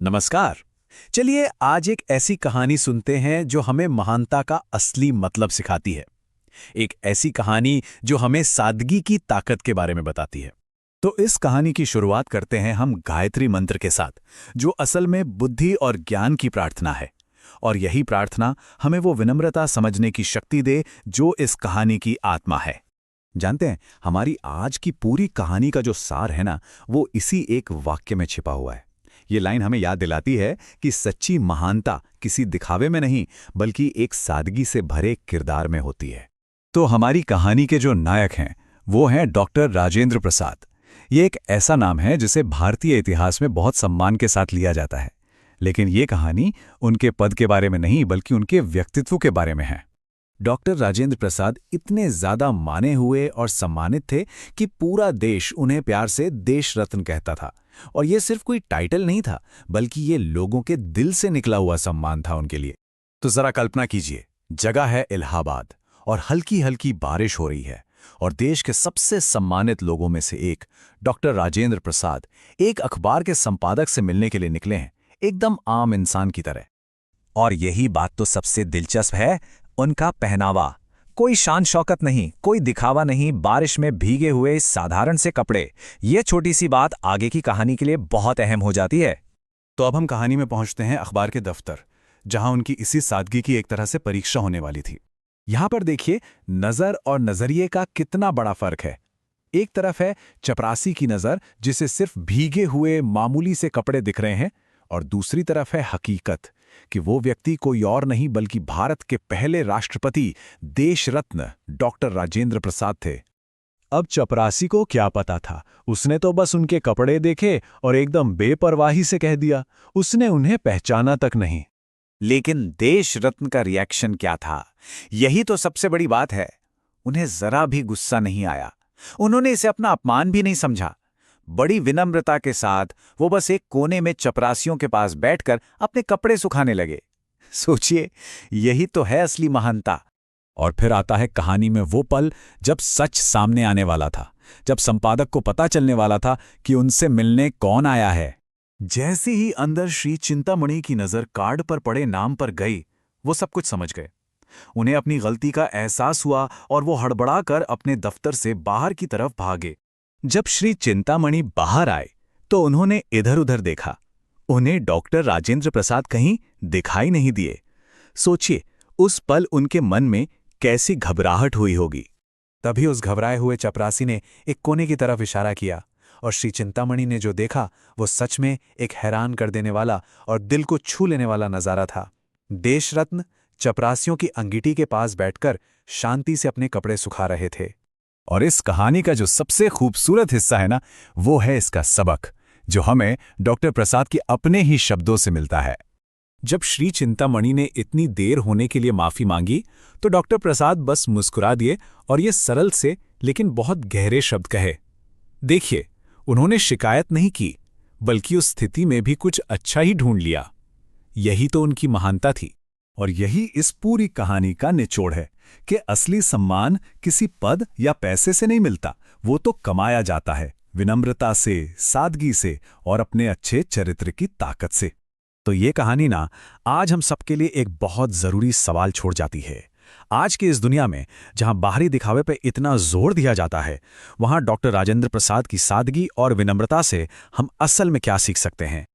नमस्कार। चलिए आज एक ऐसी कहानी सुनते हैं जो हमें महानता का असली मतलब सिखाती है। एक ऐसी कहानी जो हमें सादगी की ताकत के बारे में बताती है। तो इस कहानी की शुरुआत करते हैं हम गायत्री मंत्र के साथ, जो असल में बुद्धि और ज्ञान की प्रार्थना है। और यही प्रार्थना हमें वो विनम्रता समझने की शक्ति दे जो इस कहानी की आत्मा है। जानते हैं, हमारी आज की पूरी कहानी का जो सार है ना, वो इसी एक वाक्य में छिपा हुआ है। ये लाइन हमें याद दिलाती है कि सच्ची महानता किसी दिखावे में नहीं, बल्कि एक सादगी से भरे किरदार में होती है। तो हमारी कहानी के जो नायक हैं वो हैं डॉक्टर राजेंद्र प्रसाद। ये एक ऐसा नाम है जिसे भारतीय इतिहास में बहुत सम्मान के साथ लिया जाता है। लेकिन ये कहानी उनके पद के बारे में नहीं, बल्कि उनके व्यक्तित्व के बारे में है। डॉक्टर राजेंद्र प्रसाद इतने ज्यादा माने हुए और सम्मानित थे कि पूरा देश उन्हें प्यार से देश रत्न कहता था। और ये सिर्फ कोई टाइटल नहीं था, बल्कि ये लोगों के दिल से निकला हुआ सम्मान था उनके लिए। तो जरा कल्पना कीजिए, जगह है इलाहाबाद और हल्की हल्की बारिश हो रही है, और देश के सबसे सम्मानित लोगों में से एक डॉक्टर राजेंद्र प्रसाद एक अखबार के संपादक से मिलने के लिए निकले हैं, एकदम आम इंसान की तरह। और यही बात तो सबसे दिलचस्प है, उनका पहनावा। कोई शान शौकत नहीं, कोई दिखावा नहीं, बारिश में भीगे हुए साधारण से कपड़े। ये छोटी सी बात आगे की कहानी के लिए बहुत अहम हो जाती है। तो अब हम कहानी में पहुंचते हैं अखबार के दफ्तर, जहां उनकी इसी सादगी की एक तरह से परीक्षा होने वाली थी। यहां पर देखिए, नजर और नजरिए का कितना बड़ा फर्क है। एक तरफ है चपरासी की नजर, जिसे सिर्फ भीगे हुए मामूली से कपड़े दिख रहे हैं, और दूसरी तरफ है हकीकत कि वो व्यक्ति कोई और नहीं बल्कि भारत के पहले राष्ट्रपति, देश रत्न डॉक्टर राजेंद्र प्रसाद थे। अब चपरासी को क्या पता था, उसने तो बस उनके कपड़े देखे और एकदम बेपरवाही से कह दिया। उसने उन्हें पहचाना तक नहीं। लेकिन देश रत्न का रिएक्शन क्या था, यही तो सबसे बड़ी बात है। उन्हें जरा भी गुस्सा नहीं आया। उन्होंने इसे अपना अपमान भी नहीं समझा। बड़ी विनम्रता के साथ वो बस एक कोने में चपरासियों के पास बैठकर अपने कपड़े सुखाने लगे। सोचिए, यही तो है असली महानता। और फिर आता है कहानी में वो पल जब सच सामने आने वाला था, जब संपादक को पता चलने वाला था कि उनसे मिलने कौन आया है। जैसे ही अंदर श्री चिंतामणि की नजर कार्ड पर पड़े नाम पर गई, वो सब कुछ समझ गए। उन्हें अपनी गलती का एहसास हुआ और वो हड़बड़ाकर अपने दफ्तर से बाहर की तरफ भागे। जब श्री चिंतामणि बाहर आए तो उन्होंने इधर उधर देखा। उन्हें डॉक्टर राजेंद्र प्रसाद कहीं दिखाई नहीं दिए। सोचिए, उस पल उनके मन में कैसी घबराहट हुई होगी। तभी उस घबराए हुए चपरासी ने एक कोने की तरफ इशारा किया, और श्री चिंतामणि ने जो देखा वो सच में एक हैरान कर देने वाला और दिल को छू लेने वाला नजारा था। देश रत्न चपरासियों की अंगीठी के पास बैठकर शांति से अपने कपड़े सुखा रहे थे। और इस कहानी का जो सबसे खूबसूरत हिस्सा है ना, वो है इसका सबक, जो हमें डॉक्टर प्रसाद के अपने ही शब्दों से मिलता है। जब श्री चिंतामणि ने इतनी देर होने के लिए माफी मांगी, तो डॉक्टर प्रसाद बस मुस्कुरा दिए और ये सरल से लेकिन बहुत गहरे शब्द कहे। देखिए, उन्होंने शिकायत नहीं की, बल्कि उस स्थिति में भी कुछ अच्छा ही ढूंढ लिया। यही तो उनकी महानता थी। और यही इस पूरी कहानी का निचोड़ है कि असली सम्मान किसी पद या पैसे से नहीं मिलता, वो तो कमाया जाता है विनम्रता से, सादगी से और अपने अच्छे चरित्र की ताकत से। तो ये कहानी ना आज हम सबके लिए एक बहुत जरूरी सवाल छोड़ जाती है। आज की इस दुनिया में जहां बाहरी दिखावे पे इतना जोर दिया जाता है, वहां डॉक्टर राजेंद्र प्रसाद की सादगी और विनम्रता से हम असल में क्या सीख सकते हैं।